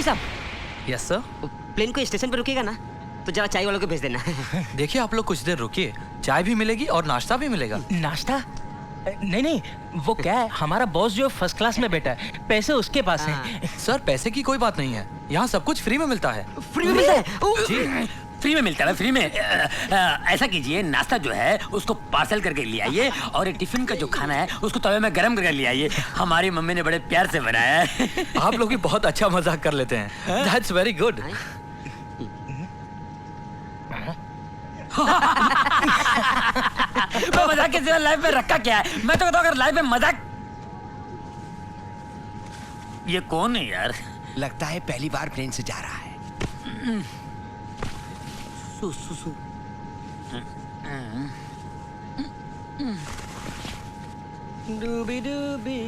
साहब। Yes sir. Plane को station पर रुकेगा ना, तो जरा चाय वालों को भेज देना। देखिए आप लोग कुछ देर रुकिए, चाय भी मिलेगी और नाश्ता भी मिलेगा। नाश्ता? नहीं, वो क्या है, हमारा बॉस जो फर्स्ट क्लास में बैठा है, पैसे उसके पास हैं। सर पैसे की कोई बात नहीं है, यहाँ सब कुछ फ्री में मिलता है। फ्री में मिलता है? जी फ्री में मिलता है, फ्री में। ऐसा कीजिए, नाश्ता जो है उसको पार्सल करके ले आइए और एक टिफिन का जो खाना है उसको तवे में गरम करके ले आइए। हमारी मम्मी ने बड़े प्यार से बनाया है। आप लोग भी बहुत अच्छा मजाक कर लेते हैं। That's very good. मजाक के सिवा लाइफ में रखा क्या है? मैं तो कहता हूँ अगर लाइफ में मजाक। ये कौन है यार? लगता है पहली बार प्लेन से जा रहा है। डूबी डूबी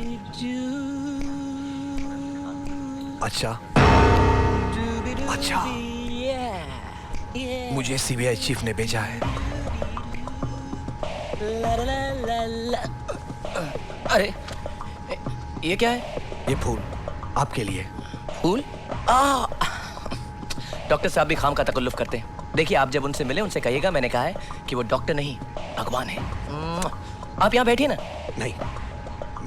अच्छा अच्छा, मुझे सीबीआई चीफ ने भेजा है। अरे ये क्या है? ये फूल आपके लिए। फूल? डॉक्टर साहब भी खाम का तकल्लुफ करते हैं। देखिए आप जब उनसे मिले उनसे कहिएगा मैंने कहा है कि वो डॉक्टर नहीं भगवान है। आप यहाँ बैठिए ना। नहीं,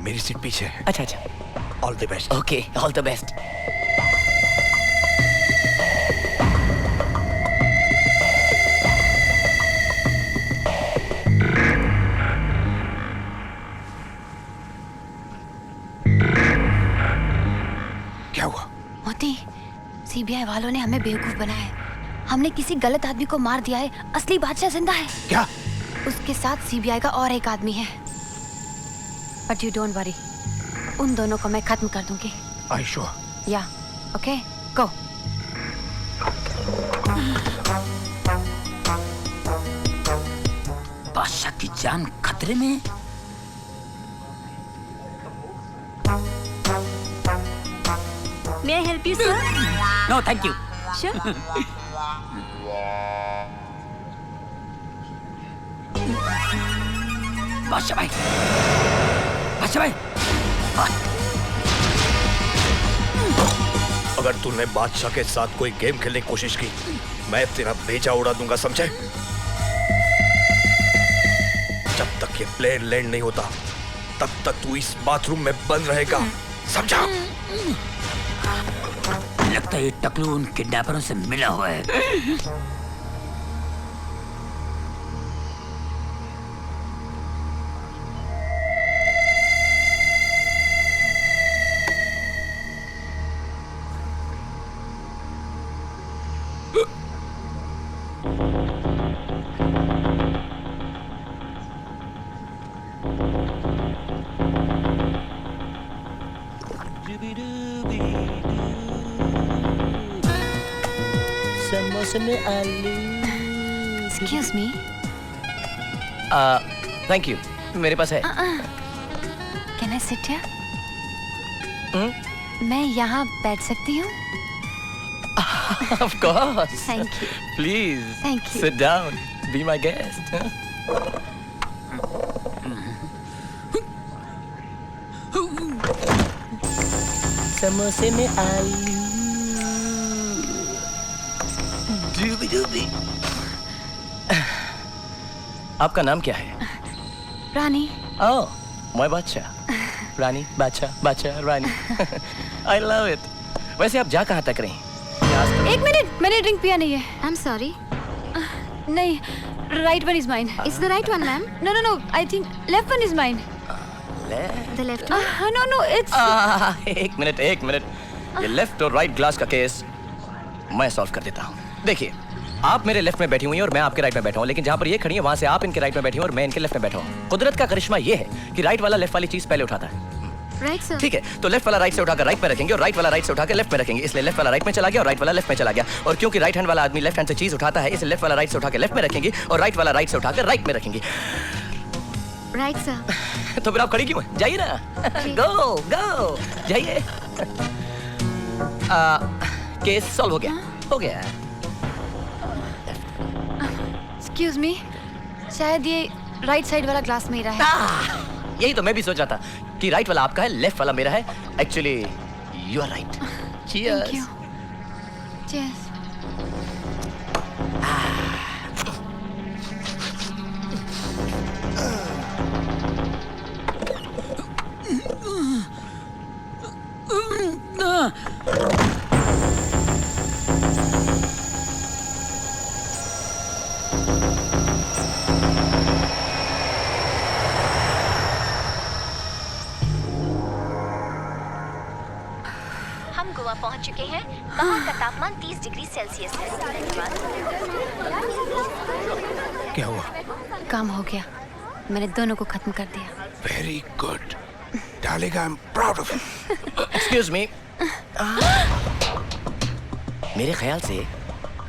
मेरी सीट पीछे है। अच्छा अच्छा, all the best. Okay, all the best. क्या हुआ? मोती, सीबीआई वालों ने हमें बेवकूफ बनाया है। हमने किसी गलत आदमी को मार दिया है। असली बादशाह जिंदा है। क्या? उसके साथ सीबीआई का और एक आदमी है। बट यू डोंट वरी, उन दोनों को मैं खत्म कर दूंगी। Are you sure? या ओके, गो। बादशाह की जान खतरे में। May I help you, sir? No thank you. Sure. Badshah भाई, बादशाह भाई। अगर तूने बादशाह के साथ कोई गेम खेलने की कोशिश की, मैं तेरा भेजा उड़ा दूंगा, समझे? जब तक ये प्लेन लैंड नहीं होता, तब तक तू इस बाथरूम में बंद रहेगा, समझा? लगता है ये टकलू उन किडनैपरों से मिला हुआ है। समोसे में आलू। Excuse me. थैंक यू, मेरे पास है। Can I sit here? मैं यहाँ बैठ सकती हूँ? Of course. Thank you. Please. Thank you. Sit down. Be my guest. समोसे में आलू। डूबी डूबी। आपका नाम क्या है? रानी। ओह, मैं बादशाह। रानी, बादशाह, बादशाह, रानी। I love it. वैसे आप जा कहाँ तक रही? एक मिनट, मैंने ड्रिंक पिया नहीं है। I'm sorry. नहीं, right one is mine. Is the right one, ma'am? No, no, no. I think left one is mine. The left one? No, no, it's. एक मिनट। ये लेफ्ट और राइट ग्लास का case मैं solve कर देता हूँ। देखिए, आप मेरे लेफ्ट में बैठी हुई हैं और मैं आपके राइट में बैठा हूँ, लेकिन जहाँ पर ये खड़ी है वहाँ से आप इनके राइट में बैठी हैं और मैं इनके लेफ्ट में बैठा हूँ। कुदरत का करिश्मा ये है कि राइट वाला लेफ्ट वाली चीज पहले उठाता है। Right, sir. ठीक है, तो लेफ्ट वाला राइट से उठाकर राइट में रखेंगे और राइट वाला राइट से उठाकर लेफ्ट में रखेंगे, इसलिए लेफ्ट वाला राइट में चला गया और राइट वाला लेफ्ट में चला गया। और क्योंकि राइट हैंड वाला आदमी लेफ्ट हैंड से चीज उठाता है, इसलिए लेफ्ट वाला राइट से उठाकर लेफ्ट में रखेंगे और राइट वाला राइट से उठाकर राइट में रखेंगे। Right, sir. तो फिर आप खड़ी क्यों हैं? जाइए ना। गो जाइए। केस सॉल्व हो गया। Excuse me. शायद ये राइट साइड वाला ग्लास मेरा है। यही तो मैं भी सोच रहा था कि राइट वाला आपका है, लेफ्ट वाला मेरा है। Actually you are right. Thank you. Cheers. हम गोवा पहुंच चुके हैं। बाहर का तापमान 30 डिग्री सेल्सियस है। धन्यवाद। क्या हुआ? काम हो गया, मैंने दोनों को खत्म कर दिया। Very good darling, I am proud of you. Excuse me, मेरे ख्याल से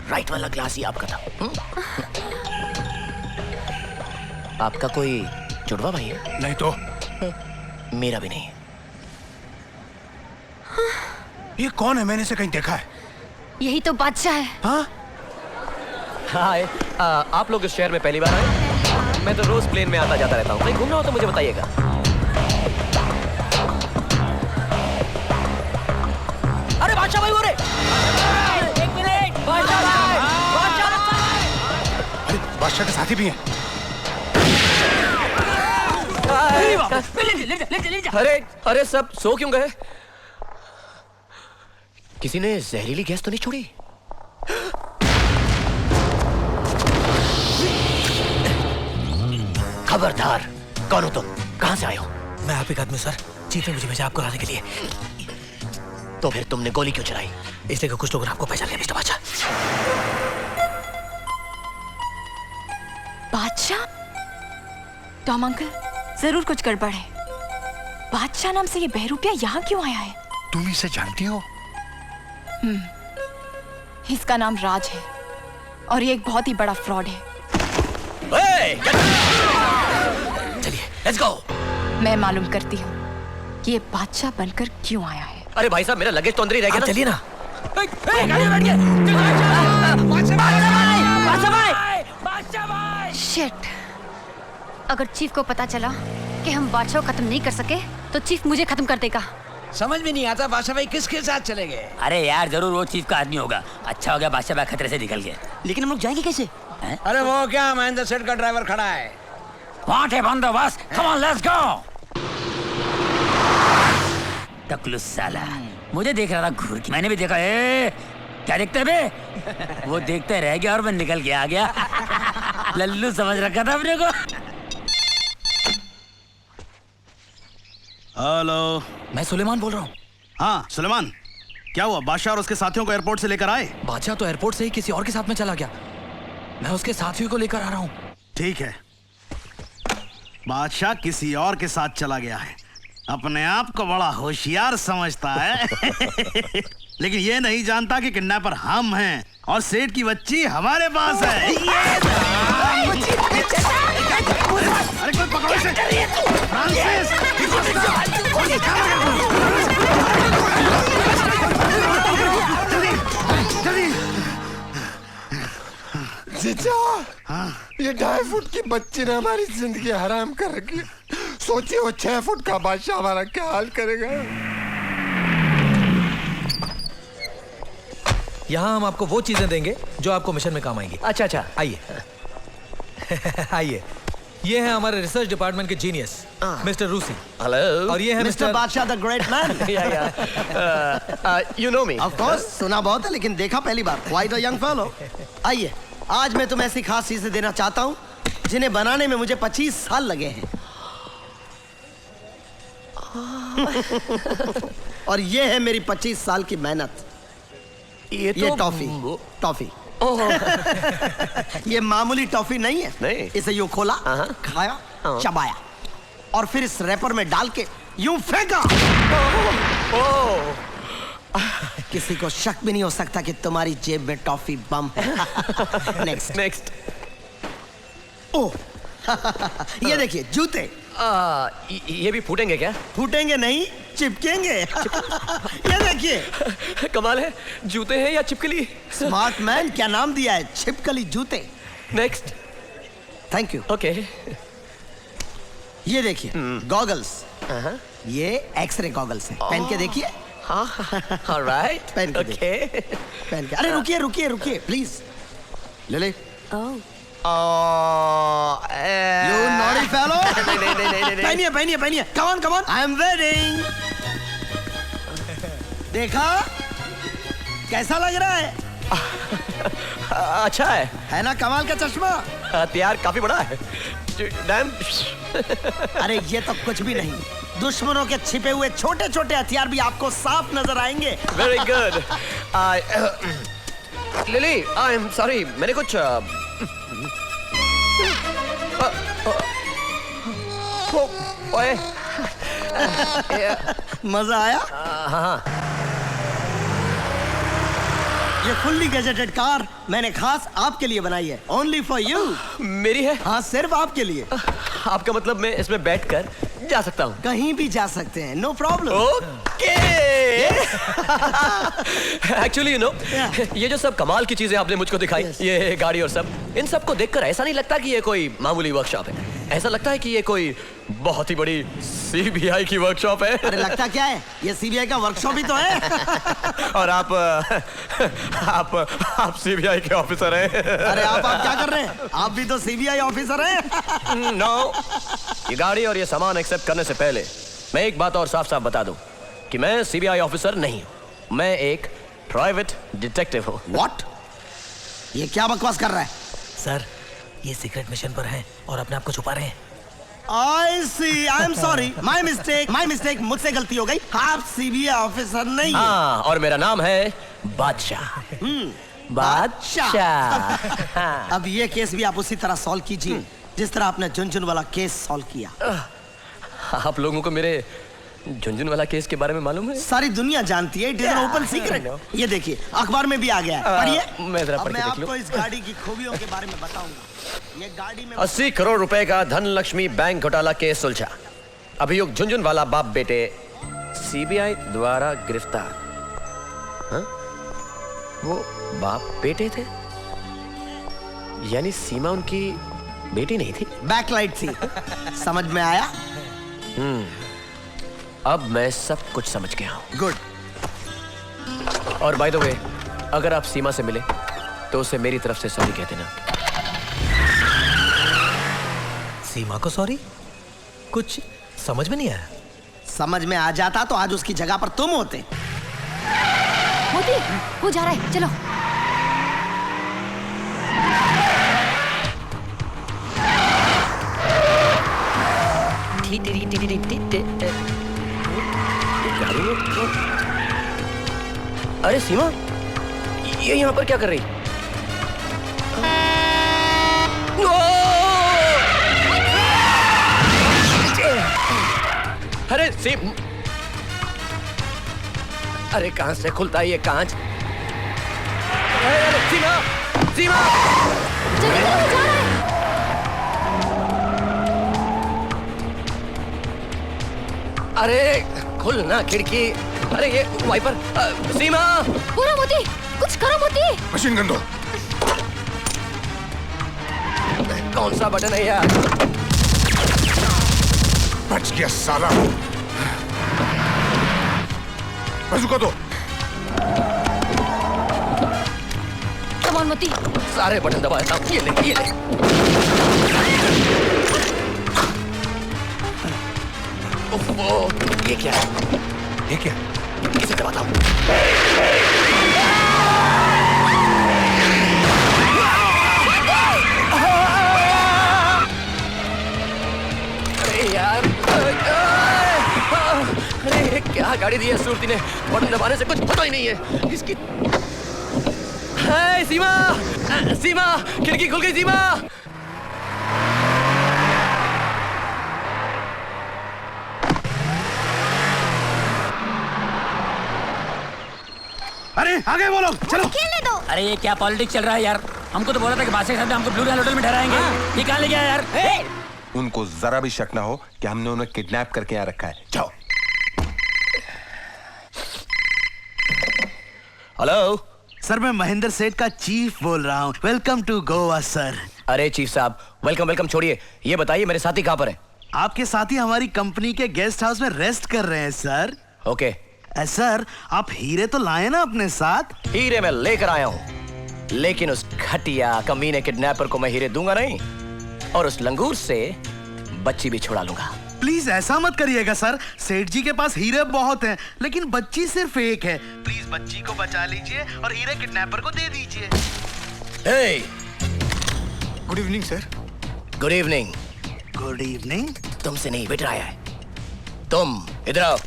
राइट वाला ग्लास ही आपका था। आपका कोई जुड़वा भाई है? नहीं तो मेरा भी नहीं। ये कौन है? मैंने इसे कहीं देखा है। यही तो बादशाह है। हाँ? हाय, आप लोग इस शहर में पहली बार आए? मैं तो रोज प्लेन में आता जाता रहता हूँ। कहीं घूमना हो तो मुझे बताइएगा। अरे बादशाह भाई, हो रे! एक मिनट, बादशाह भाई! अरे बादशाह के साथी भी हैं। अरे अरे, सब सो क्यों गए? किसी ने जहरीली गैस तो नहीं छोड़ी? खबरदार, कौन हो तुम? कहां से आए हो? मैं आप ही का आदमी सर, चीफ ने मुझे भेजा आपको लाने के लिए। तो फिर तुमने गोली क्यों चलाई? इसलिए कि कुछ लोगों ने आपको पहचान लिया मिस्टर बादशाह। बादशाह? टॉम अंकल, जरूर कुछ गड़बड़ है। बादशाह नाम से ये बहरूपिया यहाँ क्यों आया है? तुम इसे जानती हो? इसका नाम राज है और ये एक बहुत ही बड़ा फ्रॉड है। चलिए, लेट्स गो। मैं मालूम करती हूँ कि ये बादशाह बनकर क्यों आया है। अरे भाई साहब, मेरा लगेज तो अंदर ही रह गया ना। चलिए ना। शिट, अगर चीफ को पता चला कि हम बादशाह को खत्म नहीं कर सके तो चीफ मुझे खत्म कर देगा। समझ में नहीं आता बादशाह भाई किसके साथ चले गए। अरे यार, जरूर वो चीफ का आदमी होगा। अच्छा हो गया बादशाह भाई खतरे से निकल गए। लेकिन हम लोग जाएंगे कैसे? अरे वो क्या, महेंद्र सेठ का ड्राइवर खड़ा है। वहां है बंदोबस्त। Come on, let's go. टकलुस साला मुझे देख रहा था घूर के। मैंने भी देखा। क्या देखते बे? वो देखते रह गया और मैं निकल के आ गया। लल्लू समझ रखा था अपने को। हेलो, मैं सुलेमान बोल रहा हूँ। हाँ सुलेमान, क्या हुआ? बादशाह और उसके साथियों को एयरपोर्ट से लेकर आए? बादशाह तो एयरपोर्ट से ही किसी और के साथ में चला गया। मैं उसके साथियों को लेकर आ रहा हूँ। ठीक है, बादशाह किसी और के साथ चला गया है। अपने आप को बड़ा होशियार समझता है। लेकिन ये नहीं जानता कि किडनैपर हम हैं और सेठ की बच्ची हमारे पास है। अरे कोई पकड़ो इसे। फ्रांसिस, जल्दी। जीजा, ये 2.5 फुट की बच्ची ने हमारी जिंदगी हराम कर रखी है। सोचिए वो 6 फुट का बादशाह हमारा क्या हाल करेगा। यहाँ हम आपको वो चीजें देंगे जो आपको मिशन में काम आएंगी। अच्छा अच्छा, आइए। आइए, ये है हमारे रिसर्च डिपार्टमेंट के जीनियस मिस्टर रूसी। हेलो। और ये है mister Badshah the great man. You know me. Of course, सुना बहुत है लेकिन देखा पहली बार। Quite a young fellow. आइए, आज मैं तुम्हें ऐसी खास चीजें देना चाहता हूँ जिन्हें बनाने में मुझे 25 साल लगे हैं। और ये है मेरी 25 साल की मेहनत। ये टॉफी। ये मामूली टॉफी नहीं है। नहीं। इसे यूं खोला, खाया, चबाया और फिर इस रैपर में डाल के यूं फेंका। किसी को शक भी नहीं हो सकता कि तुम्हारी जेब में टॉफी बम है। नेक्स्ट। ओह, ये देखिए जूते। ये भी फूटेंगे क्या? फूटेंगे नहीं, चिपकेंगे। ये देखिए। कमाल है, जूते हैं या छिपकली? स्मार्ट मैन, क्या नाम दिया है? छिपकली जूते। नेक्स्ट। Thank you. ओके। ये देखिए गॉगल्स। ये एक्सरे गॉगल्स हैं। पहन के देखिए। हाँ, ऑलराइट, पहन के ओके। पहन के। अरे रुकिए रुकिए रुकिए प्लीज। ले ले। You naughty fellow! पहनिए पहनिए पहनिए। Come on come on. I'm wearing. देखा? कैसा लग रहा है? अच्छा है ना कमाल का चश्मा? हथियार काफी बड़ा है। डैम। अरे ये तो कुछ भी नहीं, दुश्मनों के छिपे हुए छोटे छोटे हथियार भी आपको साफ नजर आएंगे। Very good. Lily, I am sorry, मैंने कुछ ओए। मजा आया? हाँ। ये फुल्ली गैजेटेड कार मैंने खास आपके लिए बनाई है, ओनली फॉर यू। मेरी है? हाँ, सिर्फ आपके लिए। आपका मतलब मैं इसमें बैठकर जा सकता हूँ? कहीं भी जा सकते हैं, no problem. Okay. Actually you know, ये जो सब कमाल की चीजें आपने मुझको दिखाई, ये गाड़ी और सब, इन सब को देखकर ऐसा नहीं लगता कि ये कोई मामूली वर्कशॉप है। ऐसा लगता है कि ये कोई बहुत ही बड़ी सीबीआई की वर्कशॉप है। अरे लगता क्या है, ये सीबीआई का वर्कशॉप ही तो है। और आप सीबीआई के ऑफिसर हैं। अरे आप क्या कर रहे हैं? आप भी तो सीबीआई ऑफिसर हैं। नो, ये गाड़ी और ये सामान एक्सेप्ट करने से पहले मैं एक बात और साफ साफ बता दूं कि मैं सीबीआई ऑफिसर नहीं हूं, मैं एक प्राइवेट डिटेक्टिव हूं। व्हाट? ये क्या बकवास कर रहा है? सर, ये सीक्रेट मिशन पर हैं और अपने आप को छुपा रहे हैं। I see, I'm sorry, my mistake, मुझसे गलती हो गई। आप सीबीआई ऑफिसर नहीं। हाँ, और मेरा नाम है बादशाह। बादशाह। अब ये केस भी आप उसी तरह सॉल्व कीजिए जिस तरह आपने झुनझुन वाला केस सॉल्व किया। आप लोगों को मेरे झुनझुन वाला केस के बारे में मालूम है? सारी दुनिया जानती है, it is an open secret. ये देखिए, अखबार में भी आ गया है, पढ़िए। मैं जरा अब पढ़ के मैं देख लूं। आपको इस गाड़ी की खूबियों के बारे में बताऊंगा। ये गाड़ी में 80 करोड़ रुपए का धनलक्ष्मी बैंक घोटाला केस सुलझा। अभियुक्त झुनझुनवाला बाप बेटे सीबीआई द्वारा गिरफ्तार। हाँ? वो बाप बेटे थे, यानी सीमा उनकी बेटी नहीं थी, बैकलाइट थी। समझ में आया? अब मैं सब कुछ समझ गया हूँ। गुड। और बाय द वे, अगर आप सीमा से मिले तो उसे मेरी तरफ से सॉरी कह देना। सीमा को सॉरी? कुछ समझ में नहीं आया। समझ में आ जाता तो आज उसकी जगह पर तुम होते। मोती, वो जा रहा है, चलो। अरे सीमा, ये यहाँ पर क्या कर रही? अरे अरे कहां से खुलता है ये कांच? अरे सीमा, सीमा! जल्दी करो, वो जा रहा है। अरे खुलना खिड़की। अरे ये वाइपर। सीमा! पूरा मोती, कुछ करो मोती। मशीन गन दो। कौन सा बटन है यार? बच गया साला। बाजूका दो। कम ऑन मोती। सारे बटन दबा देता हूं। ये ले, ये ले। ओफो, ये क्या है? ये क्या? इसे दबाता हूं। अरे यार, अरे क्या गाड़ी दी है सूरती ने? बटन दबाने से कुछ पता ही नहीं है इसकी। हाय सीमा, सीमा, खिड़की खुल गई सीमा। अरे आगे बोलो, चलो। खेलने दो। अरे ये क्या पॉलिटिक्स चल रहा है यार? हमको तो बोला था कि बादशाह साहब ने हमको ब्लू रॉयल होटल में ठहराएंगे। ये कहाँ ले गया यार? उनको जरा भी शक ना हो कि हमने उन्हें किडनैप करके यहाँ रखा है। जाओ। हेलो सर, मैं महेंद्र सेठ का चीफ बोल रहा हूँ। Welcome to Goa sir. अरे चीफ साहब, वेलकम वेलकम छोड़िए। ये बताइए मेरे साथी कहाँ पर है? आपके साथी हमारी कंपनी के गेस्ट हाउस में रेस्ट कर रहे हैं सर। ओके, सर आप हीरे तो लाए ना अपने साथ? हीरे मैं लेकर आया हूँ, लेकिन उस घटिया कमीने किडनैपर को मैं हीरे दूंगा नहीं, और उस लंगूर से बच्ची भी छुड़ा लूंगा। प्लीज ऐसा मत करिएगा सर, सेठ जी के पास हीरे बहुत हैं, लेकिन बच्ची सिर्फ एक है। प्लीज बच्ची को बचा लीजिए और हीरे किडनैपर को दे दीजिए। Good evening sir. Good evening. Good evening. तुमसे नहीं बेट रहा है, तुम इधर आओ।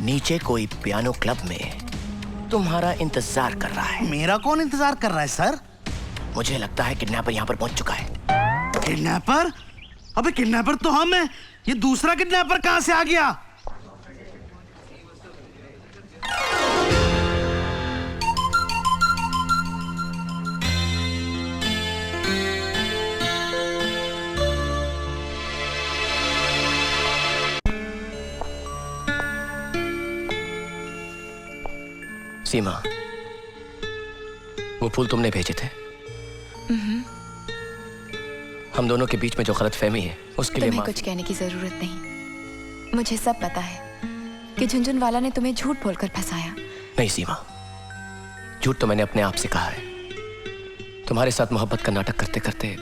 नीचे कोई पियानो क्लब में तुम्हारा इंतजार कर रहा है। मेरा कौन इंतजार कर रहा है सर? मुझे लगता है किडनैपर यहाँ पर पहुंच चुका है। किडनैपर? अबे किडनैपर तो हम हैं, ये दूसरा किडनैपर कहां से आ गया? सीमा, वो फूल तुमने भेजे थे। हम दोनों के बीच में जो गलतफहमी है उसके लिए तुम्हें कुछ कहने की जरूरत नहीं। मुझे सब पता है कि झुनझुन वाला ने तुम्हें झूठ बोलकर फंसाया। नहीं सीमा, झूठ तो मैंने अपने आप से कहा है। तुम्हारे साथ मोहब्बत का नाटक करते करते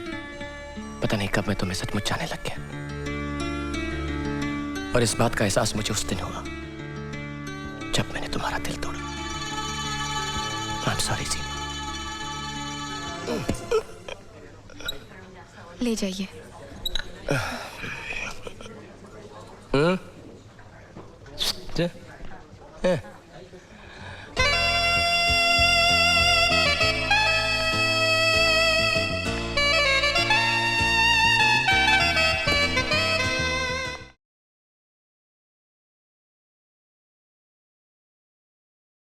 पता नहीं कब मैं तुम्हें सचमुच जाने लग गया, और इस बात का एहसास मुझे उस दिन हुआ जब मैंने तुम्हारा दिल तोड़ा। I'm sorry, सीमा। ले जाइए। हम्म?